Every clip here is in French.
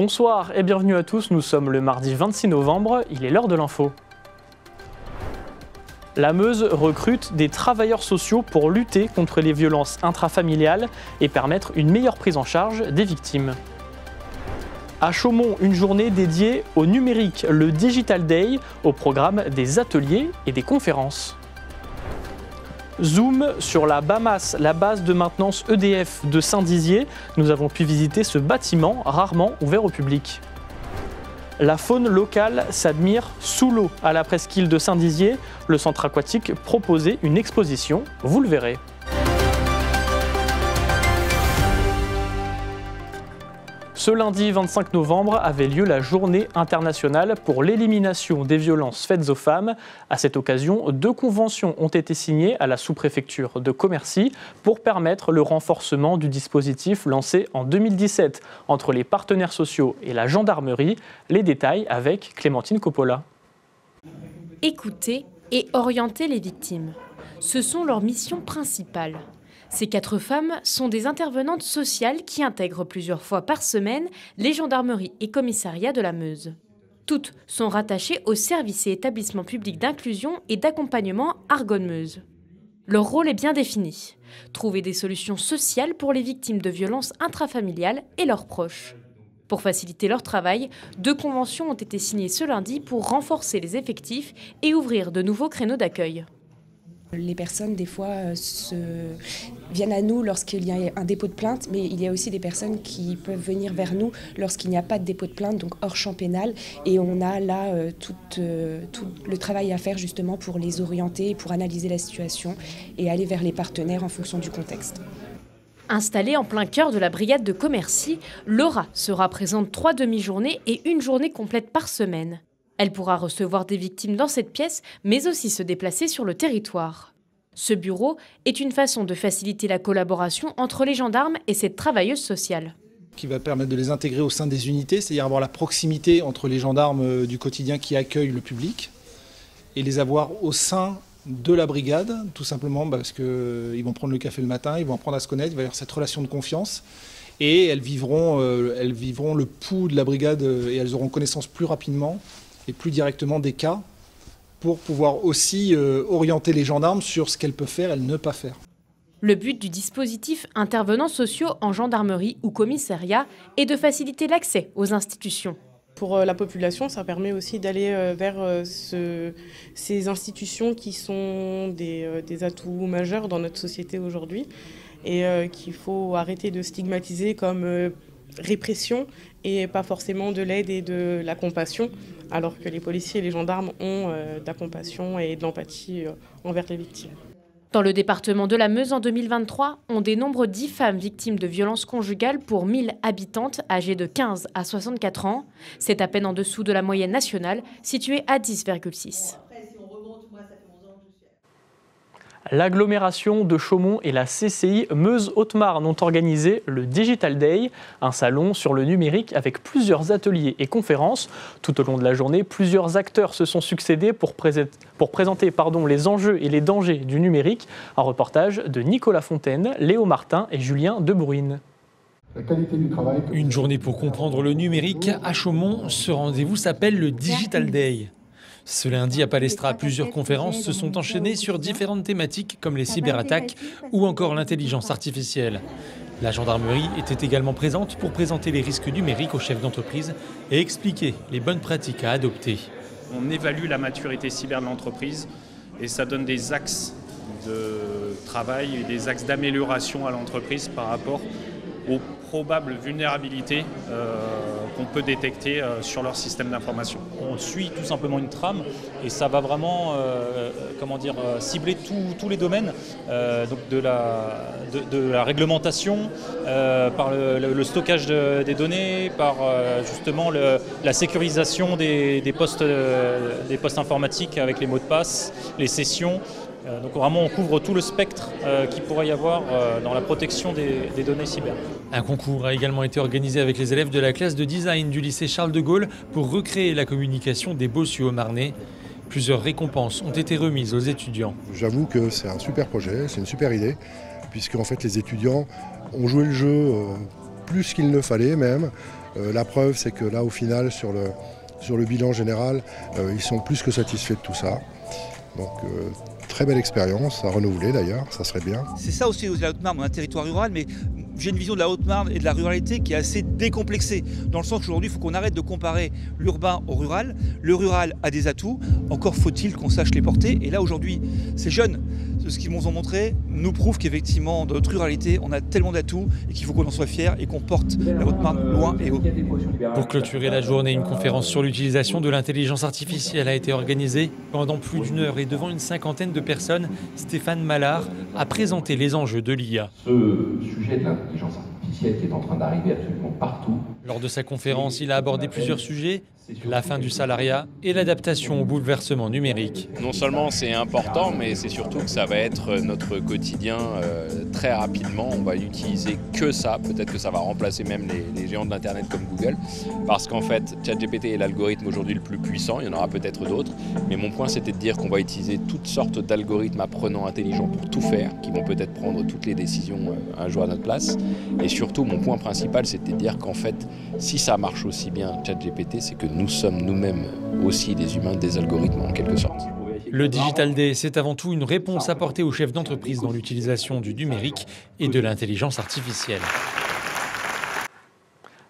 Bonsoir et bienvenue à tous, nous sommes le mardi 26 novembre, il est l'heure de l'info. La Meuse recrute des travailleurs sociaux pour lutter contre les violences intrafamiliales et permettre une meilleure prise en charge des victimes. À Chaumont, une journée dédiée au numérique, le Digital Day, au programme des ateliers et des conférences. Zoom sur la BAMAS, la base de maintenance EDF de Saint-Dizier. Nous avons pu visiter ce bâtiment rarement ouvert au public. La faune locale s'admire sous l'eau à la presqu'île de Saint-Dizier. Le centre aquatique proposait une exposition, vous le verrez. Ce lundi 25 novembre avait lieu la journée internationale pour l'élimination des violences faites aux femmes. À cette occasion, 2 conventions ont été signées à la sous-préfecture de Commercy pour permettre le renforcement du dispositif lancé en 2017 entre les partenaires sociaux et la gendarmerie. Les détails avec Clémentine Coppola. Écouter et orienter les victimes. Ce sont leurs missions principales. Ces 4 femmes sont des intervenantes sociales qui intègrent plusieurs fois par semaine les gendarmeries et commissariats de la Meuse. Toutes sont rattachées aux services et établissements publics d'inclusion et d'accompagnement Argonne-Meuse. Leur rôle est bien défini. Trouver des solutions sociales pour les victimes de violences intrafamiliales et leurs proches. Pour faciliter leur travail, 2 conventions ont été signées ce lundi pour renforcer les effectifs et ouvrir de nouveaux créneaux d'accueil. Les personnes, des fois, viennent à nous lorsqu'il y a un dépôt de plainte, mais il y a aussi des personnes qui peuvent venir vers nous lorsqu'il n'y a pas de dépôt de plainte, donc hors champ pénal. Et on a là tout le travail à faire justement pour les orienter, pour analyser la situation et aller vers les partenaires en fonction du contexte. Installée en plein cœur de la brigade de Commercy, Laura sera présente 3 demi-journées et 1 journée complète par semaine. Elle pourra recevoir des victimes dans cette pièce, mais aussi se déplacer sur le territoire. Ce bureau est une façon de faciliter la collaboration entre les gendarmes et cette travailleuse sociale. Qui va permettre de les intégrer au sein des unités, c'est-à-dire avoir la proximité entre les gendarmes du quotidien qui accueillent le public et les avoir au sein de la brigade, tout simplement parce qu'ils vont prendre le café le matin, ils vont apprendre à se connaître, il va y avoir cette relation de confiance. Et elles vivront le pouls de la brigade et elles auront connaissance plus rapidement et plus directement des cas pour pouvoir aussi orienter les gendarmes sur ce qu'elles peuvent faire et ne pas faire. Le but du dispositif intervenants sociaux en gendarmerie ou commissariat est de faciliter l'accès aux institutions. Pour la population, ça permet aussi d'aller vers ces institutions qui sont des atouts majeurs dans notre société aujourd'hui et qu'il faut arrêter de stigmatiser comme répression et pas forcément de l'aide et de la compassion, alors que les policiers et les gendarmes ont de la compassion et de l'empathie envers les victimes. Dans le département de la Meuse en 2023, on dénombre 10 femmes victimes de violences conjugales pour 1000 habitantes âgées de 15 à 64 ans. C'est à peine en dessous de la moyenne nationale, située à 10,6. L'agglomération de Chaumont et la CCI Meuse-Haute-Marne ont organisé le Digital Day, un salon sur le numérique avec plusieurs ateliers et conférences. Tout au long de la journée, plusieurs acteurs se sont succédés pour présenter les enjeux et les dangers du numérique. Un reportage de Nicolas Fontaine, Léo Martin et Julien Debruine. Une journée pour comprendre le numérique à Chaumont. Ce rendez-vous s'appelle le Digital Day. Ce lundi à Palestra, plusieurs conférences se sont enchaînées sur différentes thématiques comme les cyberattaques ou encore l'intelligence artificielle. La gendarmerie était également présente pour présenter les risques numériques aux chefs d'entreprise et expliquer les bonnes pratiques à adopter. On évalue la maturité cyber de l'entreprise et ça donne des axes de travail et des axes d'amélioration à l'entreprise par rapport aux probables vulnérabilités qu'on peut détecter sur leur système d'information. On suit tout simplement une trame et ça va vraiment cibler tous les domaines donc de la réglementation, par le stockage des données, par justement la sécurisation des postes informatiques avec les mots de passe, les sessions. Donc vraiment on couvre tout le spectre qu'il pourrait y avoir dans la protection des données cyber. Un concours a également été organisé avec les élèves de la classe de design du lycée Charles de Gaulle pour recréer la communication des Bossuet-Marnais. Plusieurs récompenses ont été remises aux étudiants. J'avoue que c'est un super projet, c'est une super idée, puisque en fait les étudiants ont joué le jeu plus qu'il ne fallait même. La preuve, c'est que là, au final, sur le bilan général, ils sont plus que satisfaits de tout ça. Donc, très belle expérience, à renouveler d'ailleurs, ça serait bien. C'est ça aussi la Haute-Marne, on a un territoire rural, mais j'ai une vision de la Haute-Marne et de la ruralité qui est assez décomplexée, dans le sens qu'aujourd'hui, il faut qu'on arrête de comparer l'urbain au rural. Le rural a des atouts, encore faut-il qu'on sache les porter. Et là, aujourd'hui, ces jeunes, ce qu'ils nous ont montré, nous prouvent qu'effectivement, dans notre ruralité, on a tellement d'atouts et qu'il faut qu'on en soit fiers et qu'on porte la Haute-Marne loin et haut. Pour clôturer la journée, une conférence sur l'utilisation de l'intelligence artificielle a été organisée. Pendant plus d'une heure et devant une cinquantaine de personnes, Stéphane Mallard a présenté les enjeux de l'IA. Ce sujet de l'intelligence artificielle qui est en train d'arriver absolument partout. Lors de sa conférence, il a abordé plusieurs sujets, la fin du salariat et l'adaptation au bouleversement numérique. Non seulement c'est important, mais c'est surtout que ça va être notre quotidien très rapidement. On va n'utiliser que ça. Peut-être que ça va remplacer même les géants de l'Internet comme Google. Parce qu'en fait, ChatGPT est l'algorithme aujourd'hui le plus puissant. Il y en aura peut-être d'autres. Mais mon point, c'était de dire qu'on va utiliser toutes sortes d'algorithmes apprenants intelligents pour tout faire, qui vont peut-être prendre toutes les décisions un jour à notre place. Et surtout, mon point principal, c'était de dire qu'en fait, si ça marche aussi bien ChatGPT, c'est que nous sommes nous-mêmes aussi des humains, des algorithmes en quelque sorte. Le Digital Day, c'est avant tout une réponse apportée aux chefs d'entreprise dans l'utilisation du numérique et de l'intelligence artificielle.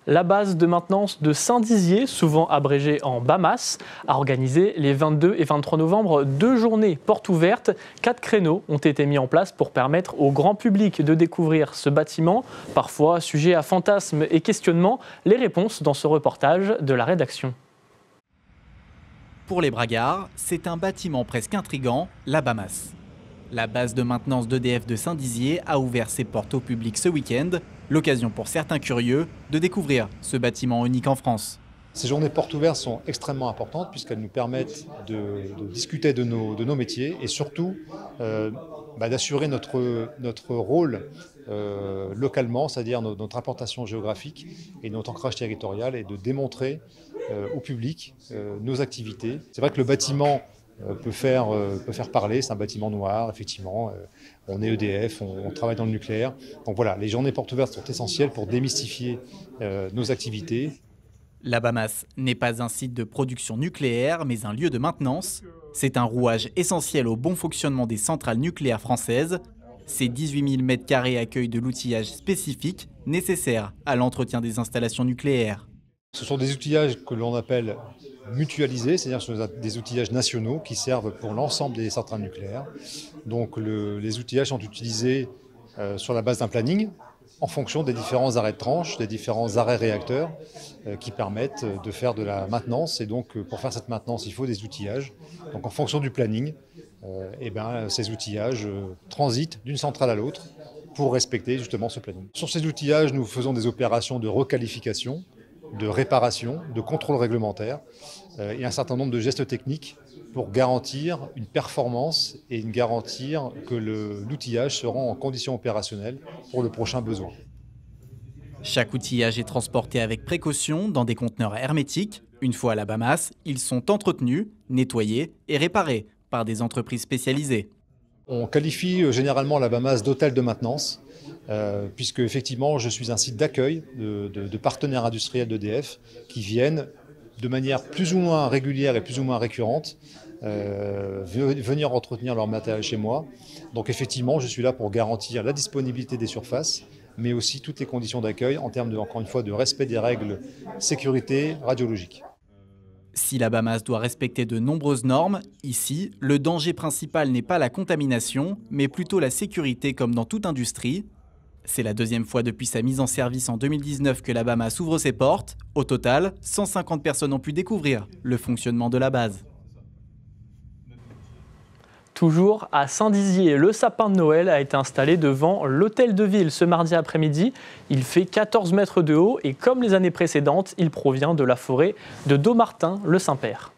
La base de maintenance de Saint-Dizier, souvent abrégée en BAMAS, a organisé les 22 et 23 novembre 2 journées portes ouvertes. 4 créneaux ont été mis en place pour permettre au grand public de découvrir ce bâtiment, parfois sujet à fantasmes et questionnements. Les réponses dans ce reportage de la rédaction. Pour les Bragards, c'est un bâtiment presque intrigant, la BAMAS. La base de maintenance d'EDF de Saint-Dizier a ouvert ses portes au public ce week-end, l'occasion pour certains curieux de découvrir ce bâtiment unique en France. Ces journées portes ouvertes sont extrêmement importantes puisqu'elles nous permettent de discuter de nos métiers et surtout d'assurer notre rôle localement, c'est-à-dire notre implantation géographique et notre ancrage territorial et de démontrer au public nos activités. C'est vrai que le bâtiment peut faire parler, c'est un bâtiment noir, effectivement, on est EDF, on travaille dans le nucléaire. Donc voilà, les journées portes ouvertes sont essentielles pour démystifier nos activités. La BAMAS n'est pas un site de production nucléaire, mais un lieu de maintenance. C'est un rouage essentiel au bon fonctionnement des centrales nucléaires françaises. Ces 18 000 m² accueillent de l'outillage spécifique nécessaire à l'entretien des installations nucléaires. Ce sont des outillages que l'on appelle mutualisés, c'est-à-dire ce sont des outillages nationaux qui servent pour l'ensemble des centrales nucléaires. Donc les outillages sont utilisés sur la base d'un planning en fonction des différents arrêts de tranche, des différents arrêts réacteurs qui permettent de faire de la maintenance. Et donc pour faire cette maintenance, il faut des outillages. Donc en fonction du planning, ces outillages transitent d'une centrale à l'autre pour respecter justement ce planning. Sur ces outillages, nous faisons des opérations de requalification, de réparation, de contrôle réglementaire et un certain nombre de gestes techniques pour garantir une performance et garantir que l'outillage sera en conditions opérationnelles pour le prochain besoin. Chaque outillage est transporté avec précaution dans des conteneurs hermétiques. Une fois à la BAMAS, ils sont entretenus, nettoyés et réparés par des entreprises spécialisées. On qualifie généralement la BAMAS d'hôtel de maintenance, puisque effectivement je suis un site d'accueil de partenaires industriels d'EDF qui viennent de manière plus ou moins régulière et plus ou moins récurrente venir entretenir leur matériel chez moi. Donc effectivement je suis là pour garantir la disponibilité des surfaces, mais aussi toutes les conditions d'accueil en termes encore une fois de respect des règles sécurité radiologique. Si la BAMAS doit respecter de nombreuses normes, ici, le danger principal n'est pas la contamination, mais plutôt la sécurité comme dans toute industrie. C'est la deuxième fois depuis sa mise en service en 2019 que la BAMAS ouvre ses portes. Au total, 150 personnes ont pu découvrir le fonctionnement de la base. Toujours à Saint-Dizier, le sapin de Noël a été installé devant l'hôtel de ville ce mardi après-midi. Il fait 14 mètres de haut et comme les années précédentes, il provient de la forêt de Dommartin, le Saint-Père.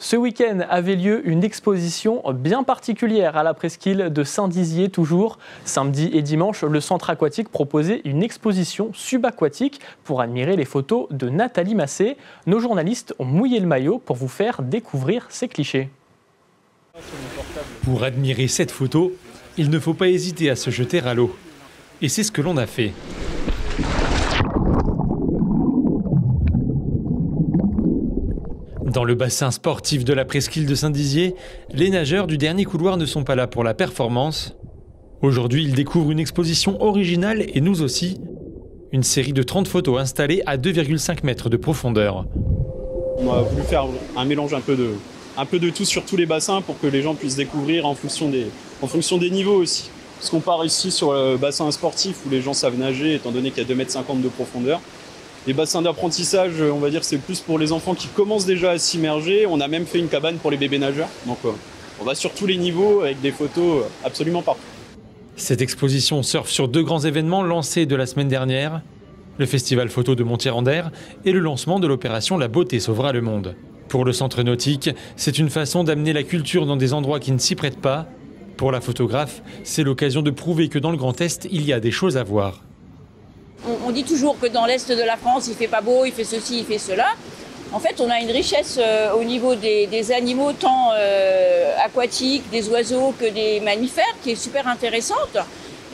Ce week-end avait lieu une exposition bien particulière à la presqu'île de Saint-Dizier toujours. Samedi et dimanche, le centre aquatique proposait une exposition subaquatique pour admirer les photos de Nathalie Massé. Nos journalistes ont mouillé le maillot pour vous faire découvrir ces clichés. Pour admirer cette photo, il ne faut pas hésiter à se jeter à l'eau. Et c'est ce que l'on a fait. Dans le bassin sportif de la presqu'île de Saint-Dizier, les nageurs du dernier couloir ne sont pas là pour la performance. Aujourd'hui, ils découvrent une exposition originale et nous aussi. Une série de 30 photos installées à 2,5 mètres de profondeur. On a voulu faire un mélange un peu de tout sur tous les bassins pour que les gens puissent découvrir en fonction des niveaux aussi. Parce qu'on part ici sur le bassin sportif où les gens savent nager étant donné qu'il y a 2,50 m de profondeur. Les bassins d'apprentissage, on va dire, c'est plus pour les enfants qui commencent déjà à s'immerger. On a même fait une cabane pour les bébés nageurs. Donc on va sur tous les niveaux avec des photos absolument partout. Cette exposition surfe sur 2 grands événements lancés de la semaine dernière. Le festival photo de Montier-en-Der et le lancement de l'opération La beauté sauvera le monde. Pour le centre nautique, c'est une façon d'amener la culture dans des endroits qui ne s'y prêtent pas. Pour la photographe, c'est l'occasion de prouver que dans le Grand Est, il y a des choses à voir. On dit toujours que dans l'Est de la France, il fait pas beau, il fait ceci, il fait cela. En fait, on a une richesse au niveau des animaux, tant aquatiques, des oiseaux que des mammifères, qui est super intéressante.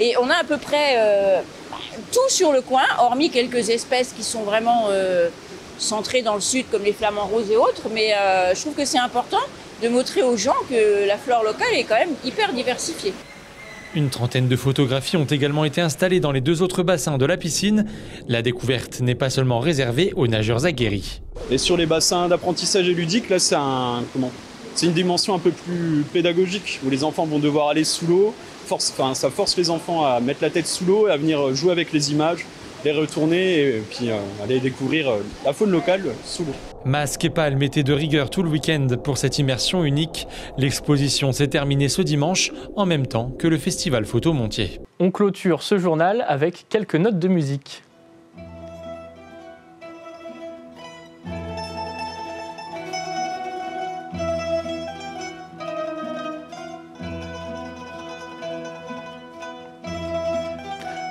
Et on a à peu près tout sur le coin, hormis quelques espèces qui sont vraiment centrées dans le sud, comme les flamants roses et autres. Mais je trouve que c'est important de montrer aux gens que la flore locale est quand même hyper diversifiée. Une trentaine de photographies ont également été installées dans les 2 autres bassins de la piscine. La découverte n'est pas seulement réservée aux nageurs aguerris. Et sur les bassins d'apprentissage et ludique, là c'est une dimension un peu plus pédagogique où les enfants vont devoir aller sous l'eau. Ça force les enfants à mettre la tête sous l'eau et à venir jouer avec les images, les retourner et puis aller découvrir la faune locale sous l'eau. Masques et palmes étaient de rigueur tout le week-end pour cette immersion unique. L'exposition s'est terminée ce dimanche, en même temps que le festival photo Montier. On clôture ce journal avec quelques notes de musique.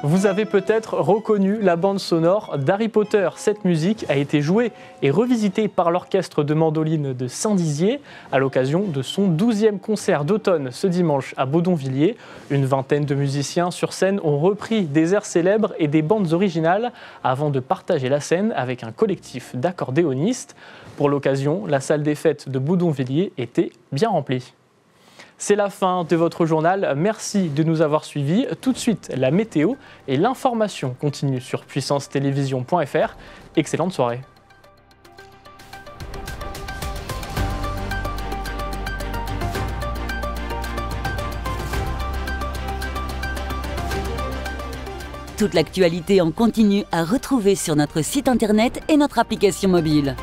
Vous avez peut-être reconnu la bande sonore d'Harry Potter. Cette musique a été jouée et revisitée par l'orchestre de mandoline de Saint-Dizier à l'occasion de son 12e concert d'automne ce dimanche à Baudonvilliers. Une vingtaine de musiciens sur scène ont repris des airs célèbres et des bandes originales avant de partager la scène avec un collectif d'accordéonistes. Pour l'occasion, la salle des fêtes de Baudonvilliers était bien remplie. C'est la fin de votre journal. Merci de nous avoir suivis. Tout de suite, la météo et l'information continue sur puissancetélévision.fr. Excellente soirée. Toute l'actualité en continu à retrouver sur notre site internet et notre application mobile.